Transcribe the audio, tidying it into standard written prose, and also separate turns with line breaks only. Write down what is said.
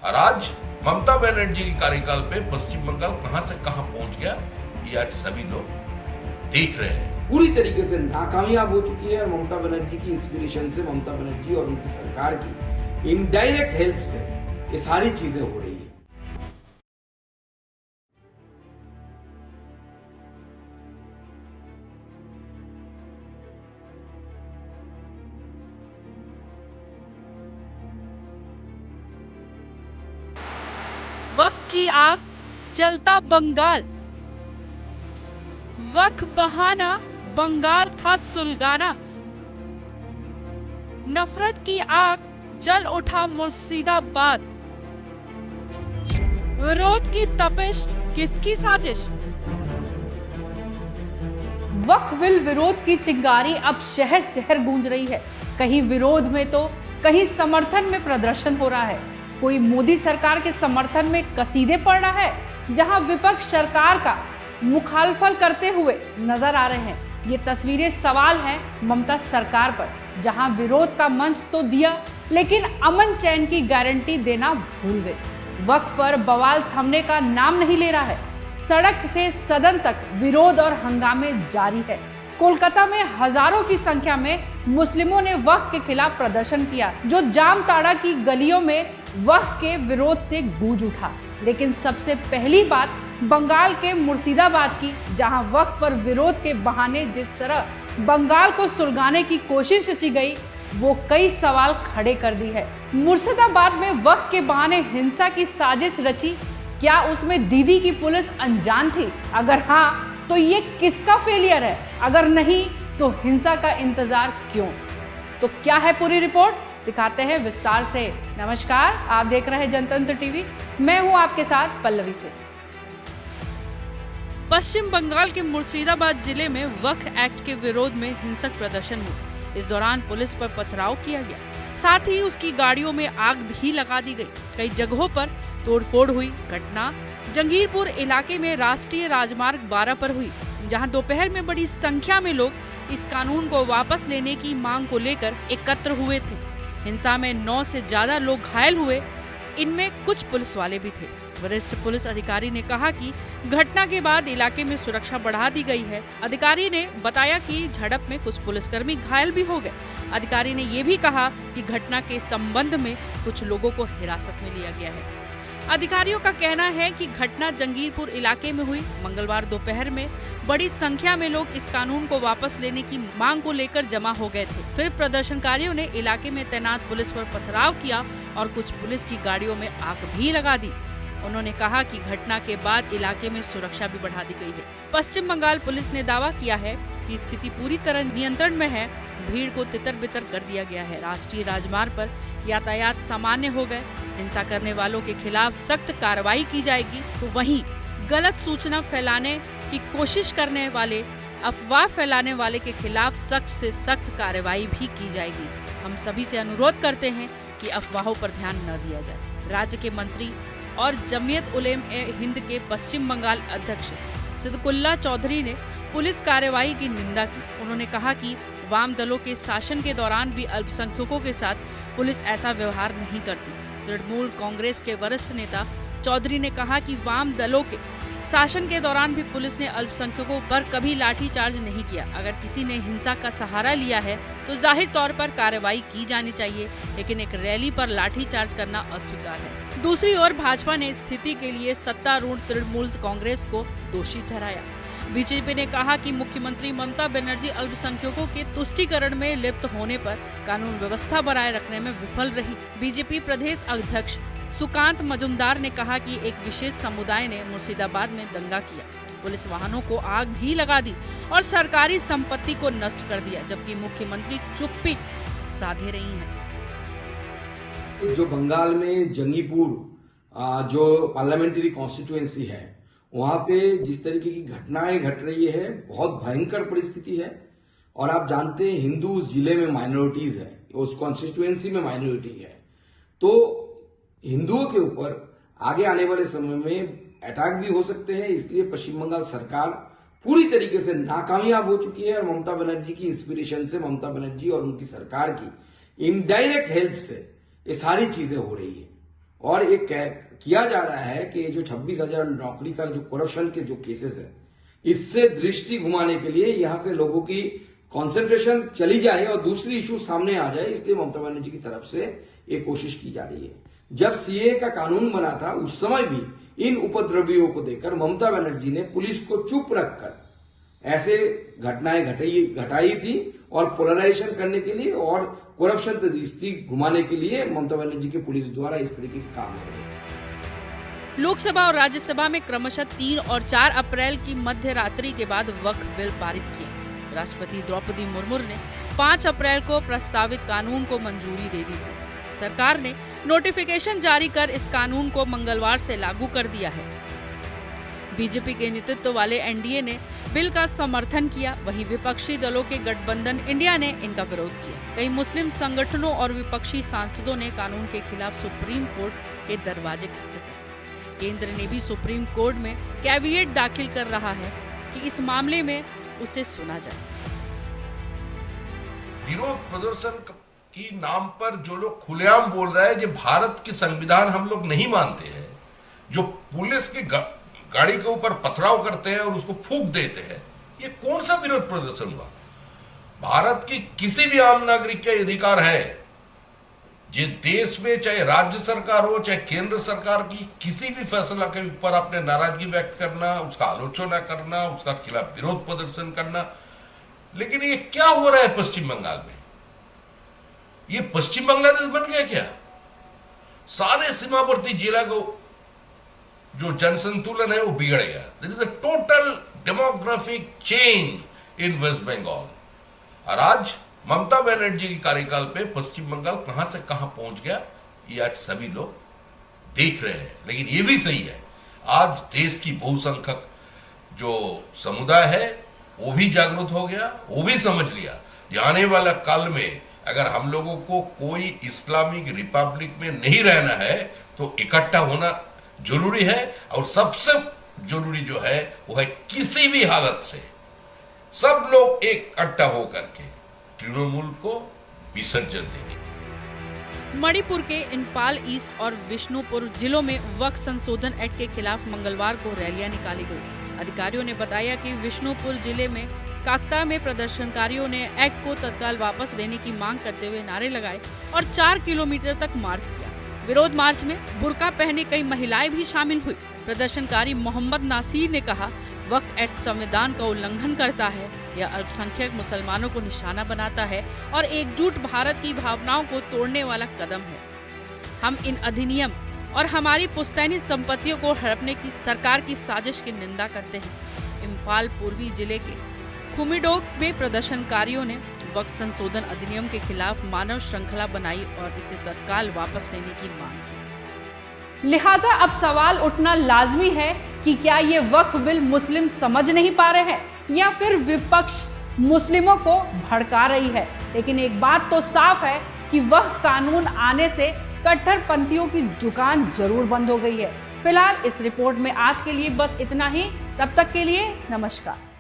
और आज ममता बनर्जी के कार्यकाल पे पश्चिम बंगाल कहां से कहां पहुंच गया, ये आज सभी लोग देख रहे हैं।
पूरी तरीके से नाकामयाब हो चुकी है और ममता बनर्जी की इंस्पिरेशन से, ममता बनर्जी और उनकी सरकार की इनडायरेक्ट हेल्प से ये सारी चीजें हो रही है।
वक्त की आग जलता बंगाल, वक्त बहाना बंगाल था सुलगाना। नफरत की आग जल उठा मुर्शिदाबाद, विरोध की तपिश किसकी साजिश। वक्फ बिल विरोध की चिंगारी अब शहर शहर गूंज रही है। कहीं विरोध में तो कहीं समर्थन में प्रदर्शन हो रहा है। कोई मोदी सरकार के समर्थन में कसीदे पढ़ रहा है, जहां विपक्ष सरकार का मुखालफत करते हुए नजर आ रहे हैं। ये तस्वीरें सवाल हैं ममता सरकार पर, जहां विरोध का मंच तो दिया लेकिन अमन चैन की गारंटी देना भूल गए। वक्फ पर बवाल थमने का नाम नहीं ले रहा है। सड़क से सदन तक विरोध और हंगामे जारी है। कोलकाता में हजारों की संख्या में मुस्लिमों ने वक्फ के खिलाफ प्रदर्शन किया, जो जामताड़ा की गलियों में वक्फ के विरोध से गूंज उठा। लेकिन सबसे पहली बात बंगाल के मुर्शिदाबाद की, जहां वक्फ पर विरोध के बहाने जिस तरह बंगाल को सुलगाने की कोशिश रची गई, वो कई सवाल खड़े कर दी है। मुर्शिदाबाद में वक्फ के बहाने हिंसा की साजिश रची, क्या उसमें दीदी की पुलिस अनजान थी? अगर हाँ, तो ये किसका फेलियर है? अगर नहीं, तो हिंसा का इंतजार क्यों? तो क्या है पूरी रिपोर्ट, दिखाते हैं विस्तार से। नमस्कार, आप देख रहे हैं जनतंत्र टीवी। मैं हूं आपके साथ पल्लवी से। पश्चिम बंगाल के मुर्शिदाबाद जिले में वक्फ एक्ट के विरोध में हिंसक प्रदर्शन हुआ। इस दौरान पुलिस पर पथराव किया गया, साथ ही उसकी गाड़ियों में आग भी लगा दी गई। कई जगहों पर तोड़फोड़ हुई। घटना जंगीरपुर इलाके में राष्ट्रीय राजमार्ग 12 पर हुई, जहां दोपहर में बड़ी संख्या में लोग इस कानून को वापस लेने की मांग को लेकर एकत्र हुए थे। हिंसा में 9 से ज्यादा लोग घायल हुए, इनमें कुछ पुलिस वाले भी थे। वरिष्ठ पुलिस अधिकारी ने कहा कि घटना के बाद इलाके में सुरक्षा बढ़ा दी गई है। अधिकारी ने बताया कि झड़प में कुछ पुलिसकर्मी घायल भी हो गए। अधिकारी ने ये भी कहा कि घटना के संबंध में कुछ लोगों को हिरासत में लिया गया है। अधिकारियों का कहना है कि घटना जंगीरपुर इलाके में हुई। मंगलवार दोपहर में बड़ी संख्या में लोग इस कानून को वापस लेने की मांग को लेकर जमा हो गए थे। फिर प्रदर्शनकारियों ने इलाके में तैनात पुलिस पर पथराव किया और कुछ पुलिस की गाड़ियों में आग भी लगा दी। उन्होंने कहा कि घटना के बाद इलाके में सुरक्षा भी बढ़ा दी गई है। पश्चिम बंगाल पुलिस ने दावा किया है कि स्थिति पूरी तरह नियंत्रण में है। भीड़ को तितर-बितर कर दिया गया है। राष्ट्रीय राजमार्ग पर यातायात सामान्य हो गए। हिंसा करने वालों के खिलाफ सख्त कार्रवाई की जाएगी, तो वहीं गलत सूचना फैलाने की कोशिश करने वाले, अफवाह फैलाने वाले के खिलाफ सख्त से सख्त कार्रवाई भी की जाएगी। हम सभी से अनुरोध करते हैं कि अफवाहों पर ध्यान न दिया जाए। राज्य के मंत्री और जमीयत उलेमा-ए-हिंद के पश्चिम बंगाल अध्यक्ष सिद्दकुल्ला चौधरी ने पुलिस कार्रवाई की निंदा की। उन्होंने कहा कि वाम दलों के शासन के दौरान भी अल्पसंख्यकों के साथ पुलिस ऐसा व्यवहार नहीं करती। तृणमूल कांग्रेस के वरिष्ठ नेता चौधरी ने कहा कि वाम दलों के शासन के दौरान भी पुलिस ने अल्पसंख्यकों पर कभी लाठीचार्ज नहीं किया। अगर किसी ने हिंसा का सहारा लिया है तो जाहिर तौर पर कार्रवाई की जानी चाहिए, लेकिन एक रैली पर लाठीचार्ज करना अस्वीकार है। दूसरी ओर भाजपा ने स्थिति के लिए सत्तारूढ़ तृणमूल कांग्रेस को दोषी ठहराया। बीजेपी ने कहा कि मुख्यमंत्री ममता बनर्जी अल्पसंख्यकों के तुष्टीकरण में लिप्त होने पर कानून व्यवस्था बनाए रखने में विफल रही। बीजेपी प्रदेश अध्यक्ष सुकांत मजुमदार ने कहा कि एक विशेष समुदाय ने मुर्शिदाबाद में दंगा किया, पुलिस वाहनों को आग भी लगा दी और सरकारी संपत्ति को नष्ट कर दिया, जबकि मुख्यमंत्री चुप्पी साधे रही हैं।
जो बंगाल में जंगीपुर जो पार्लियामेंट्री कॉन्स्टिट्यूएंसी है, वहां पे जिस तरीके की घटनाएं घट रही है, बहुत भयंकर परिस्थिति है। और आप जानते हैं हिंदू उस जिले में माइनॉरिटीज है, उस कॉन्स्टिट्यूएंसी में माइनॉरिटी है, तो हिंदुओं के ऊपर आगे आने वाले समय में अटैक भी हो सकते हैं। इसलिए पश्चिम बंगाल सरकार पूरी तरीके से नाकामयाब हो चुकी है और ममता बनर्जी की इंस्पिरेशन से, ममता बनर्जी और उनकी सरकार की इनडायरेक्ट हेल्प से ये सारी चीजें हो रही है। और ये किया जा रहा है कि जो 26,000 नौकरी का जो करप्शन के जो केसेस है, इससे दृष्टि घुमाने के लिए यहां से लोगों की कंसंट्रेशन चली जाए और दूसरी इशू सामने आ जाए, इसलिए ममता बनर्जी की तरफ से ये कोशिश की जा रही है। जब सीए का कानून बना था उस समय भी इन उपद्रवियों को देखकर ममता बनर्जी ने पुलिस को चुप रखकर ऐसे घटनाएं घटाई थी और पोलराइजेशन करने के लिए और करप्शन से दृष्टि घुमाने के लिए ममता बनर्जी की पुलिस द्वारा इस तरीके के काम हो रहे हैं।
लोकसभा और राज्यसभा में क्रमशः 3 और 4 अप्रैल की मध्य रात्रि के बाद वक्फ बिल पारित किए। राष्ट्रपति द्रौपदी मुर्मू ने 5 अप्रैल को प्रस्तावित कानून को मंजूरी दे दी थी। सरकार ने नोटिफिकेशन जारी कर इस कानून को मंगलवार से लागू कर दिया है। बीजेपी के नेतृत्व वाले एनडीए ने बिल का समर्थन किया, वहीं विपक्षी दलों के गठबंधन इंडिया ने इनका विरोध किया। कई मुस्लिम संगठनों और विपक्षी सांसदों ने कानून के खिलाफ सुप्रीम कोर्ट के दरवाजे खटखटाए। केंद्र ने भी सुप्रीम कोर्ट में कैविएट दाखिल कर रहा है कि इस मामले में उसे सुना जाए।
विरोध प्रदर्शन की नाम पर जो लोग खुलेआम बोल रहे हैं, जो भारत की संविधान हम लोग नहीं मानते हैं, जो पुलिस की गाड़ी के ऊपर पथराव करते हैं और उसको फूंक देते हैं, ये कौन सा विरोध प्रदर्शन हुआ? भारत की किसी भी आम नागरिक का अधिकार है, जिस देश में चाहे राज्य सरकार हो चाहे केंद्र सरकार की किसी भी फैसला के ऊपर अपने नाराजगी व्यक्त करना, उसका आलोचना करना, उसका खिलाफ विरोध प्रदर्शन करना। लेकिन ये क्या हो रहा है पश्चिम बंगाल में? ये पश्चिम बांग्लादेश बन गया क्या? सारे सीमावर्ती जिला को जो जनसंतुलन है वो बिगड़ गया। There is a total demographic change in West Bengal. और आज ममता बनर्जी के कार्यकाल पे पश्चिम बंगाल कहां से कहां पहुंच गया, ये आज सभी लोग देख रहे हैं। लेकिन ये भी सही है, आज देश की बहुसंख्यक जो समुदाय है वो भी जागरूक हो गया, वो भी समझ लिया कि आने वाला काल में अगर हम लोगों को कोई इस्लामिक रिपब्लिक में नहीं रहना है तो इकट्ठा होना जरूरी है। और सबसे जरूरी जो है वो है किसी भी हालत से सब लोग इकट्ठा होकर के तृणमूल को विसर्जन देंगे।
मणिपुर के इम्फाल ईस्ट और विष्णुपुर जिलों में वक्फ संशोधन एक्ट के खिलाफ मंगलवार को रैलियां निकाली गई। अधिकारियों ने बताया कि विष्णुपुर जिले में काकता में प्रदर्शनकारियों ने एक्ट को तत्काल वापस लेने की मांग करते हुए नारे लगाए और 4 किलोमीटर तक मार्च किया। विरोध मार्च में बुर्का पहने कई महिलाएं भी शामिल हुई। प्रदर्शनकारी मोहम्मद नासिर ने कहा, वक्फ एक्ट संविधान का उल्लंघन करता है, यह अल्पसंख्यक मुसलमानों को निशाना बनाता है और एकजुट भारत की भावनाओं को तोड़ने वाला कदम है। हम इन अधिनियम और हमारी पुश्तैनी संपत्तियों को हड़पने की सरकार की साजिश की निंदा करते हैं। इम्फाल पूर्वी जिले के खुमिडोग में प्रदर्शनकारियों ने वक्फ संशोधन अधिनियम के खिलाफ मानव श्रृंखला बनाई और इसे तत्काल वापस लेने की मांग की। लिहाजा अब सवाल उठना लाजमी है कि क्या ये वक्फ बिल मुस्लिम समझ नहीं पा रहे हैं या फिर विपक्ष मुस्लिमों को भड़का रही है। लेकिन एक बात तो साफ है कि वक्फ कानून आने से कट्टरपंथियों की दुकान जरूर बंद हो गई है। फिलहाल इस रिपोर्ट में आज के लिए बस इतना ही। तब तक के लिए नमस्कार।